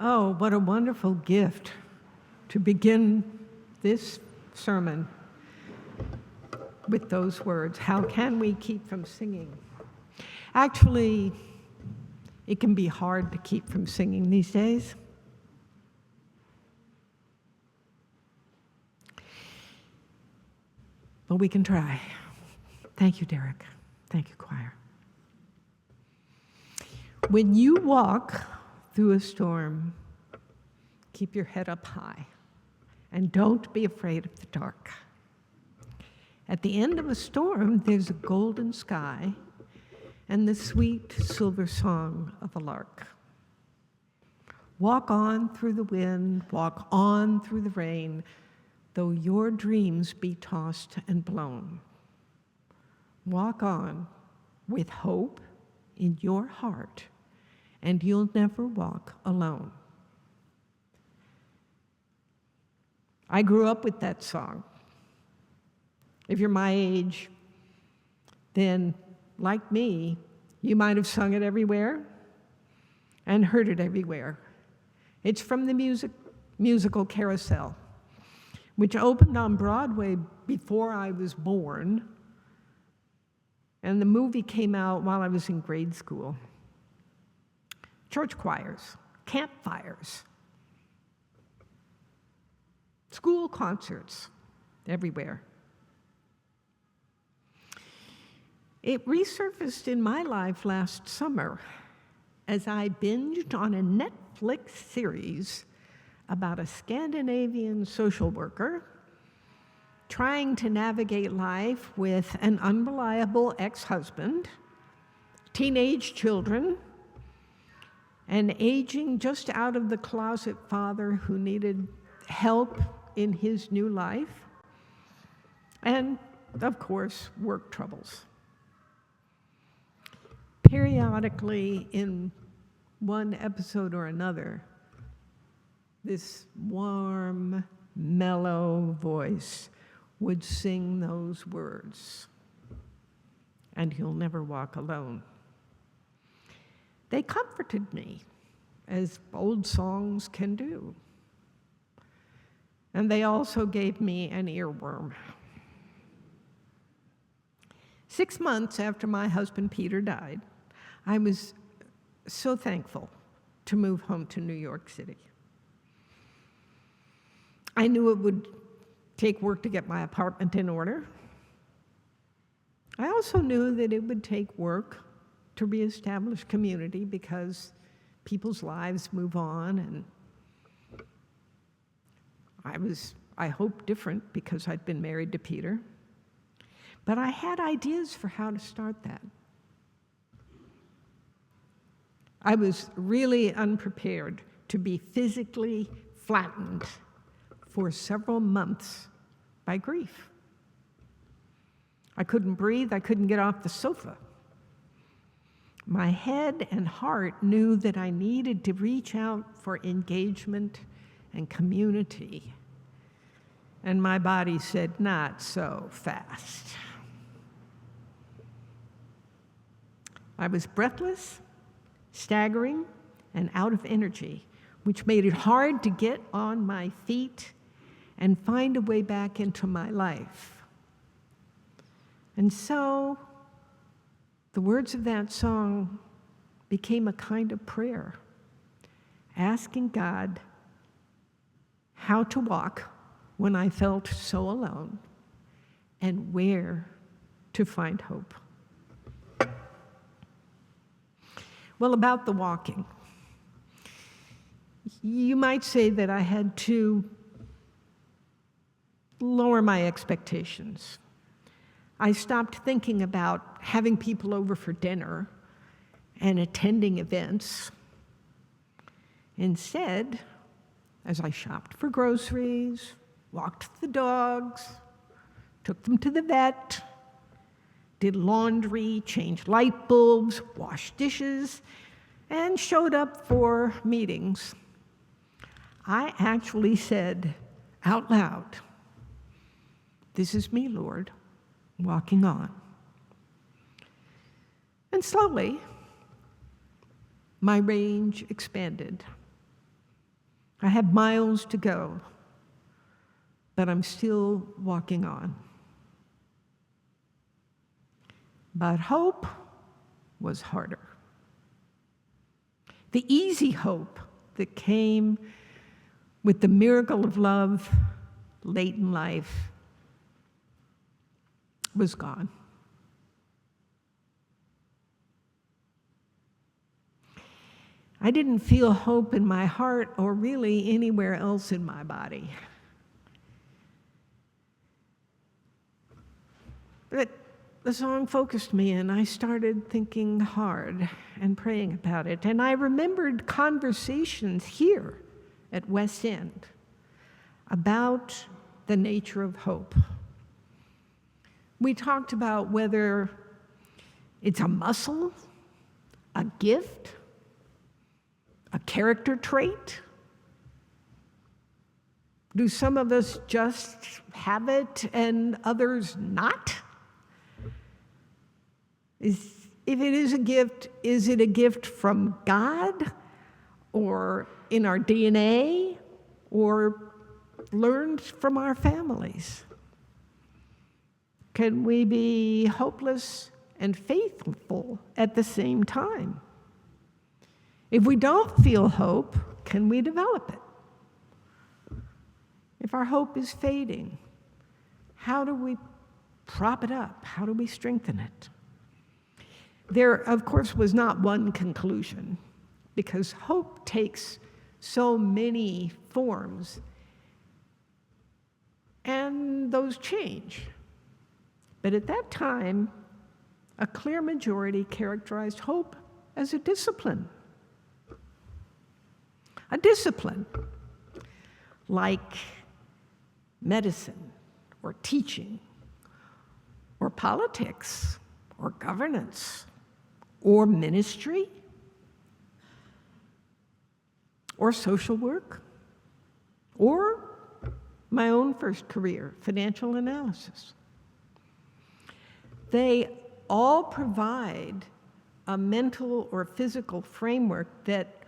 Oh, what a wonderful gift to begin this sermon with those words. How can we keep from singing? Actually, it can be hard to keep from singing these days. But we can try. Thank you, Derek. Thank you, choir. When you walk through a storm, keep your head up high and don't be afraid of the dark. At the end of a storm, there's a golden sky and the sweet silver song of a lark. Walk on through the wind, walk on through the rain, though your dreams be tossed and blown. Walk on with hope in your heart, and you'll never walk alone. I grew up with that song. If you're my age, then like me, you might have sung it everywhere and heard it everywhere. It's from the musical Carousel, which opened on Broadway before I was born, and the movie came out while I was in grade school. Church choirs, campfires, school concerts, everywhere. It resurfaced in my life last summer as I binged on a Netflix series about a Scandinavian social worker trying to navigate life with an unreliable ex-husband, teenage children, an aging, just out of the closet father who needed help in his new life, and, of course, work troubles. Periodically, in one episode or another, this warm, mellow voice would sing those words, and you'll never walk alone. They comforted me, as old songs can do. And they also gave me an earworm. 6 months after my husband Peter died, I was so thankful to move home to New York City. I knew it would take work to get my apartment in order. I also knew that it would take work to reestablish community because people's lives move on, and I hope, different because I'd been married to Peter. But I had ideas for how to start that. I was really unprepared to be physically flattened for several months by grief. I couldn't breathe, I couldn't get off the sofa. My head and heart knew that I needed to reach out for engagement and community. And my body said, not so fast. I was breathless, staggering, and out of energy, which made it hard to get on my feet and find a way back into my life. And so, the words of that song became a kind of prayer, asking God how to walk when I felt so alone and where to find hope. Well, about the walking, you might say that I had to lower my expectations. I stopped thinking about having people over for dinner and attending events. Instead, as I shopped for groceries, walked the dogs, took them to the vet, did laundry, changed light bulbs, washed dishes, and showed up for meetings, I actually said out loud, "This is me, Lord, walking on." And slowly, my range expanded. I have miles to go, but I'm still walking on. But hope was harder. The easy hope that came with the miracle of love late in life was gone. I didn't feel hope in my heart or really anywhere else in my body. But the song focused me, and I started thinking hard and praying about it. And I remembered conversations here at West End about the nature of hope. We talked about whether it's a muscle, a gift, a character trait. Do some of us just have it and others not? If it is a gift, is it a gift from God or in our DNA or learned from our families? Can we be hopeless and faithful at the same time? If we don't feel hope, can we develop it? If our hope is fading, how do we prop it up? How do we strengthen it? There, of course, was not one conclusion, because hope takes so many forms, and those change. But at that time, a clear majority characterized hope as a discipline. A discipline like medicine or teaching or politics or governance or ministry or social work or my own first career, financial analysis. They all provide a mental or physical framework that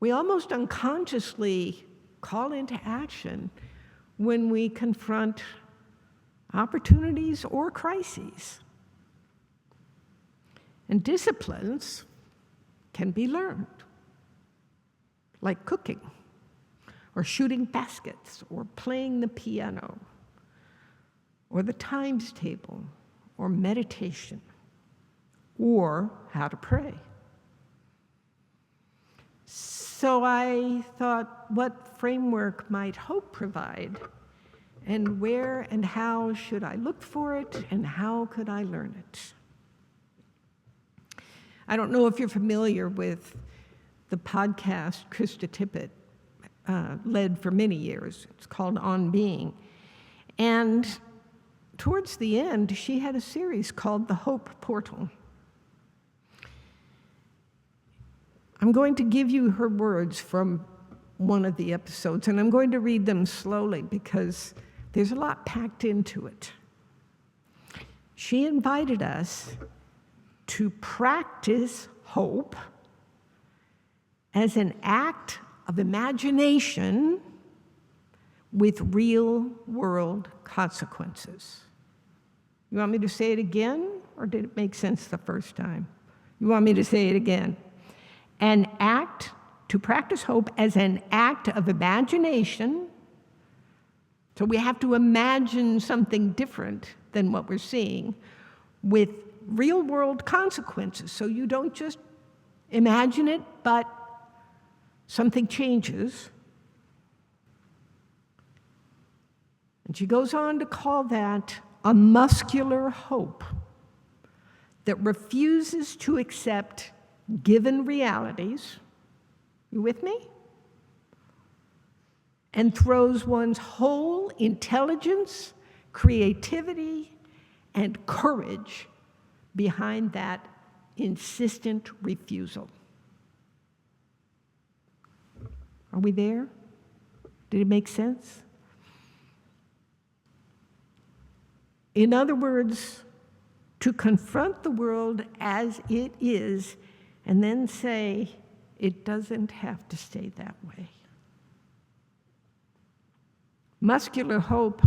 we almost unconsciously call into action when we confront opportunities or crises. And disciplines can be learned, like cooking, or shooting baskets, or playing the piano, or the times table, or meditation, or how to pray. So I thought, what framework might hope provide? And where and how should I look for it? And how could I learn it? I don't know if you're familiar with the podcast Krista Tippett led for many years. It's called On Being. And towards the end, she had a series called The Hope Portal. I'm going to give you her words from one of the episodes, and I'm going to read them slowly because there's a lot packed into it. She invited us to practice hope as an act of imagination with real-world consequences. You want me to say it again, or did it make sense the first time? You want me to say it again? To practice hope as an act of imagination. So we have to imagine something different than what we're seeing with real-world consequences. So you don't just imagine it, but something changes. And she goes on to call that a muscular hope that refuses to accept given realities, you with me? And throws one's whole intelligence, creativity, and courage behind that insistent refusal. Are we there? Did it make sense? In other words, to confront the world as it is and then say, It doesn't have to stay that way. Muscular hope,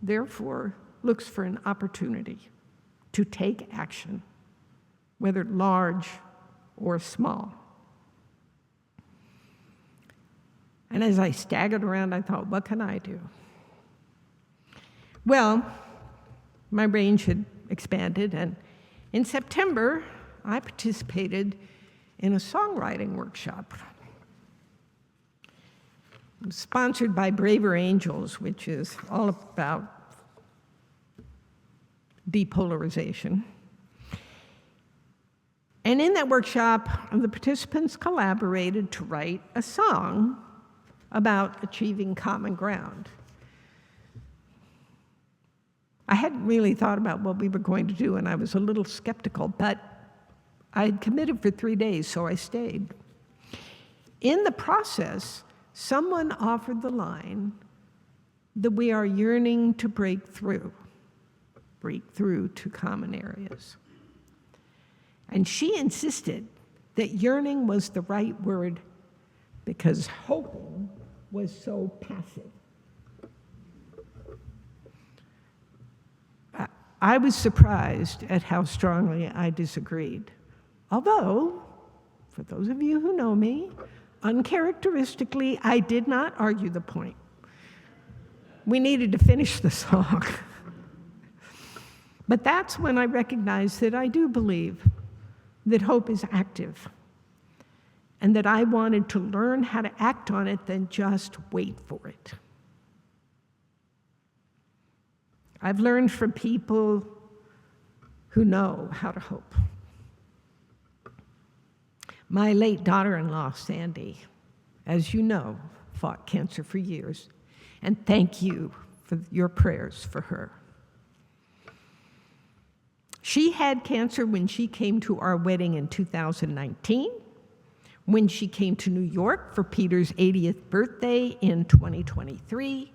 therefore, looks for an opportunity to take action, whether large or small. And as I staggered around, I thought, what can I do? Well, my range had expanded, and in September, I participated in a songwriting workshop. It was sponsored by Braver Angels, which is all about depolarization. And in that workshop, the participants collaborated to write a song about achieving common ground. I hadn't really thought about what we were going to do, and I was a little skeptical, but I had committed for 3 days, so I stayed. In the process, someone offered the line that we are yearning to break through to common areas. And she insisted that yearning was the right word because hoping was so passive. I was surprised at how strongly I disagreed. Although, for those of you who know me, uncharacteristically, I did not argue the point. We needed to finish the song. But that's when I recognized that I do believe that hope is active and that I wanted to learn how to act on it than just wait for it. I've learned from people who know how to hope. My late daughter-in-law, Sandy, as you know, fought cancer for years, and thank you for your prayers for her. She had cancer when she came to our wedding in 2019, when she came to New York for Peter's 80th birthday in 2023,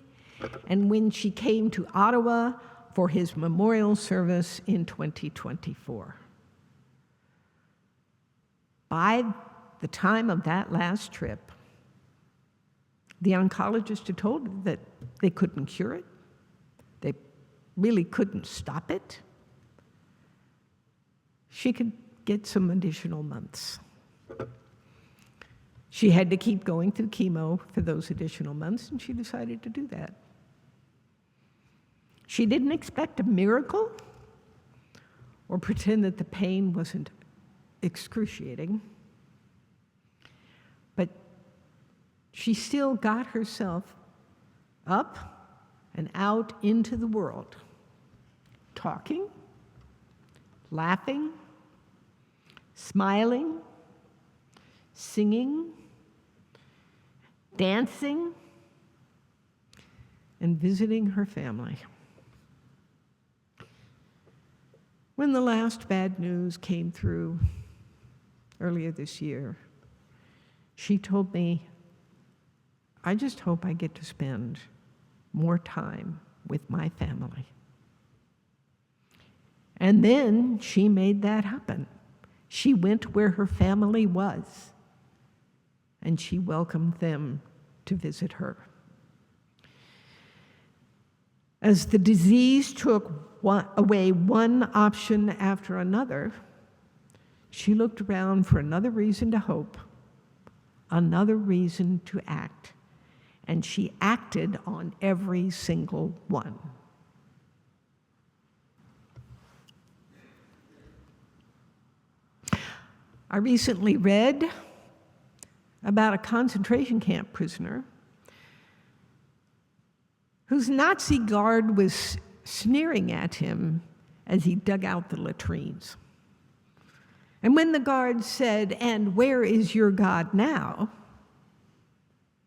and when she came to Ottawa for his memorial service in 2024. By the time of that last trip, the oncologist had told her that they couldn't cure it. They really couldn't stop it. She could get some additional months. She had to keep going through chemo for those additional months, and she decided to do that. She didn't expect a miracle or pretend that the pain wasn't excruciating, but she still got herself up and out into the world, talking, laughing, smiling, singing, dancing, and visiting her family. When the last bad news came through earlier this year, she told me, I just hope I get to spend more time with my family. And then she made that happen. She went where her family was, and she welcomed them to visit her. As the disease took away one option after another, she looked around for another reason to hope, another reason to act, and she acted on every single one. I recently read about a concentration camp prisoner whose Nazi guard was sneering at him as he dug out the latrines. And when the guard said, "And where is your God now?"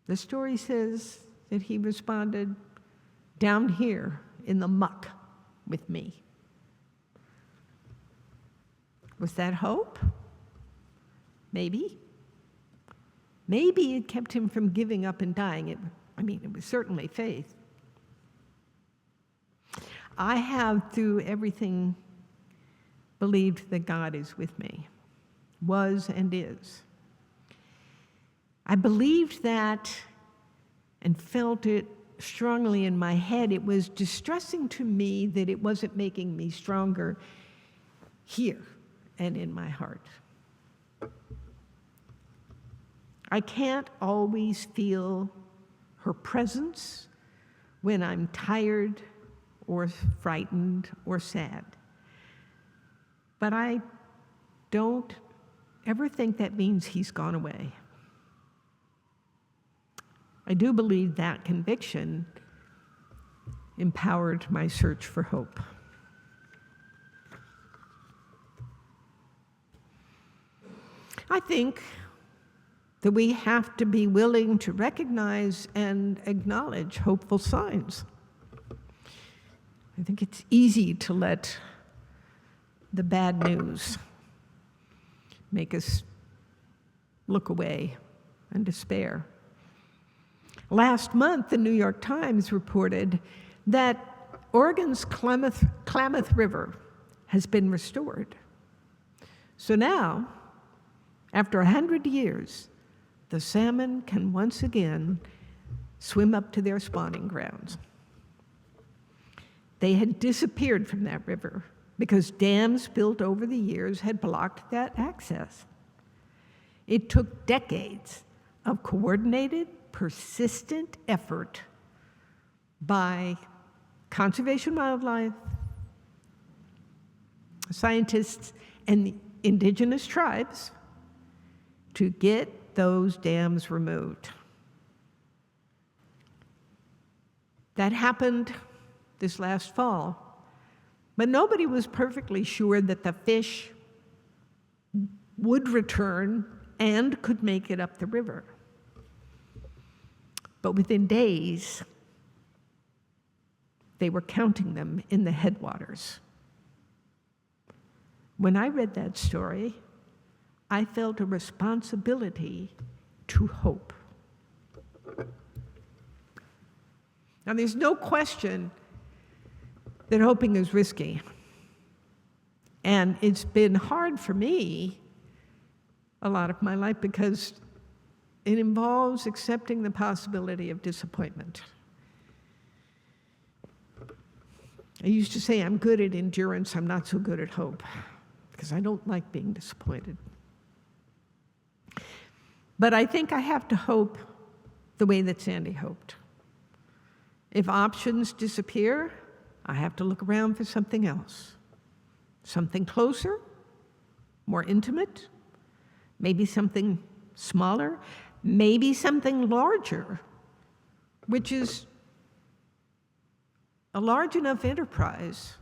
the story says that he responded, "Down here in the muck with me." Was that hope? Maybe. Maybe it kept him from giving up and dying. It was certainly faith. I have, through everything, believed that God is with me, was and is. I believed that and felt it strongly in my head. It was distressing to me that it wasn't making me stronger here and in my heart. I can't always feel her presence when I'm tired or frightened or sad. But I don't ever think that means he's gone away. I do believe that conviction empowered my search for hope. I think that we have to be willing to recognize and acknowledge hopeful signs. I think it's easy to let the bad news make us look away and despair. Last month, the New York Times reported that Oregon's Klamath River has been restored. So now, after 100 years, the salmon can once again swim up to their spawning grounds. They had disappeared from that river because dams built over the years had blocked that access. It took decades of coordinated, persistent effort by conservation wildlife, scientists, and the indigenous tribes to get those dams removed. That happened this last fall, but nobody was perfectly sure that the fish would return and could make it up the river. But within days, they were counting them in the headwaters. When I read that story, I felt a responsibility to hope. Now, there's no question that hoping is risky. And it's been hard for me a lot of my life because it involves accepting the possibility of disappointment. I used to say I'm good at endurance, I'm not so good at hope, because I don't like being disappointed. But I think I have to hope the way that Sandy hoped. If options disappear, I have to look around for something else. Something closer, more intimate, maybe something smaller, maybe something larger, which is a large enough enterprise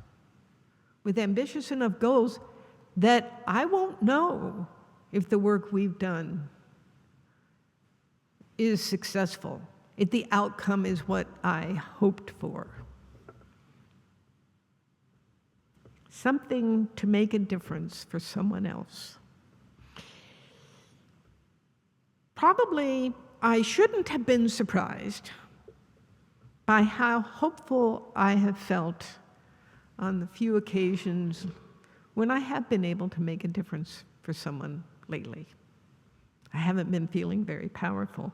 with ambitious enough goals that I won't know if the work we've done is successful, if the outcome is what I hoped for. Something to make a difference for someone else. Probably I shouldn't have been surprised by how hopeful I have felt on the few occasions when I have been able to make a difference for someone lately. I haven't been feeling very powerful.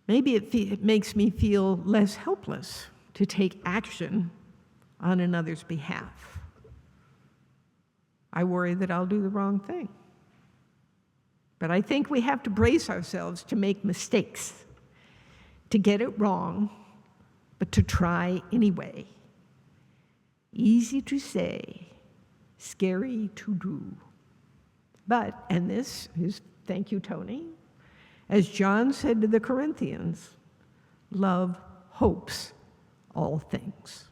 Maybe it makes me feel less helpless to take action on another's behalf. I worry that I'll do the wrong thing. But I think we have to brace ourselves to make mistakes, to get it wrong, but to try anyway. Easy to say, scary to do. But, and this is, thank you, Tony, as John said to the Corinthians, love hopes all things.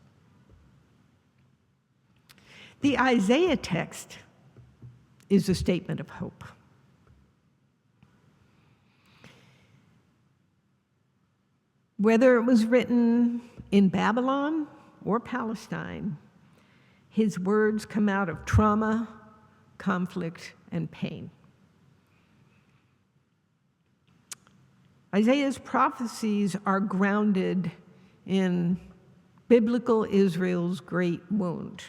The Isaiah text is a statement of hope. Whether it was written in Babylon or Palestine, his words come out of trauma, conflict, and pain. Isaiah's prophecies are grounded in biblical Israel's great wound,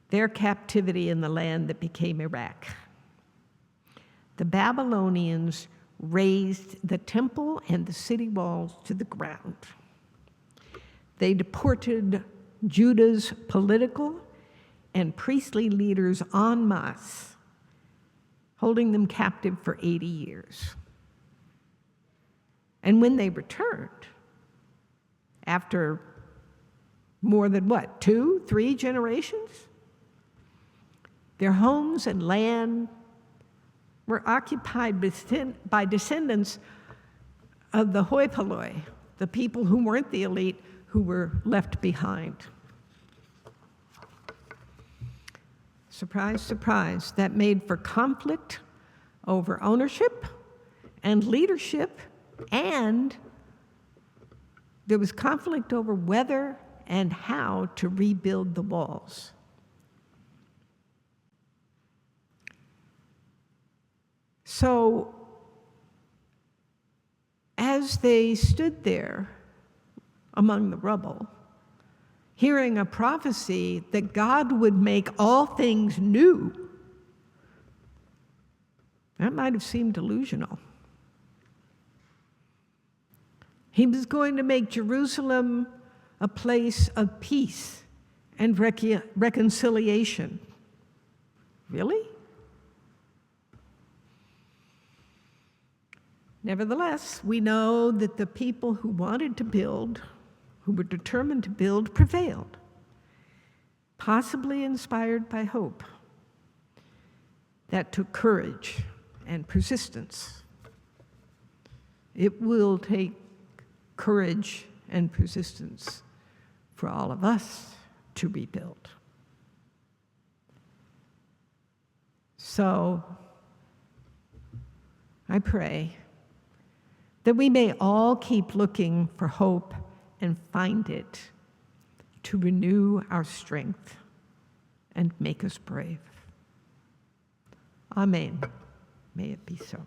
their captivity in the land that became Iraq. the Babylonians razed the temple and the city walls to the ground. They deported Judah's political and priestly leaders en masse, holding them captive for 80 years. And when they returned, after more than 2, 3 generations, their homes and land were occupied by descendants of the hoi polloi, the people who weren't the elite, who were left behind. Surprise, surprise, that made for conflict over ownership and leadership, and there was conflict over whether and how to rebuild the walls. So, as they stood there among the rubble, hearing a prophecy that God would make all things new, that might have seemed delusional. He was going to make Jerusalem a place of peace and reconciliation. Really? Nevertheless, we know that the people who wanted to build, who were determined to build, prevailed, possibly inspired by hope. That took courage and persistence. It will take courage and persistence for all of us to rebuild. So, I pray that we may all keep looking for hope and find it to renew our strength and make us brave. Amen. May it be so.